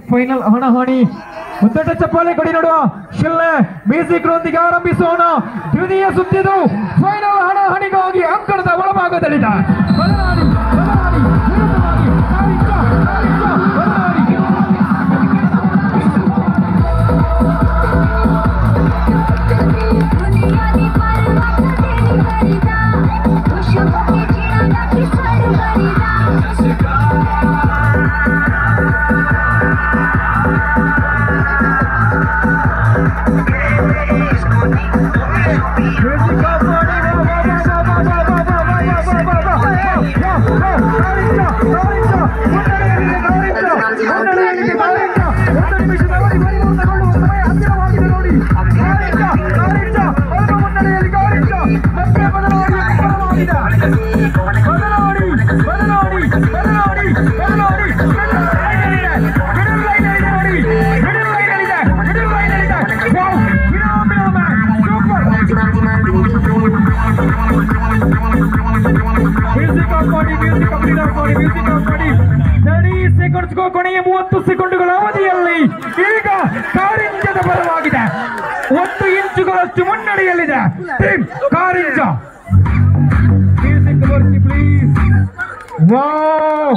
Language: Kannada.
ಫೈನಲ್ ಹಣಾಹಣಿ ಮುದ್ದಟ ಚಪ್ಪಾಳೆ ಕೊಡಿ ನೋಡುವ ಶಿಲ್ಲೆ ಮ್ಯೂಸಿಕ್ ರೊಂದಿಗೆ ಆರಂಭಿಸೋಣ ದ್ವಿತೀಯ ಸುತ್ತಿದು ಫೈನಲ್ ಹಣಾಹಣಿಗಾಗಿ ಅಂಕಣದ ಒಳಭಾಗದಲ್ಲಿದೆ ಕೊನೆಯ 30 ಸೆಕೆಂಡುಗಳ ಅವಧಿಯಲ್ಲಿ ಈಗ ಕಾರಿಂಜದ ಬಲವಾಗಿದೆ 1 ಇಂಚುಗಳಷ್ಟು ಮುನ್ನಡೆಯಲ್ಲಿದೆ team Karinja. Music please. Wow.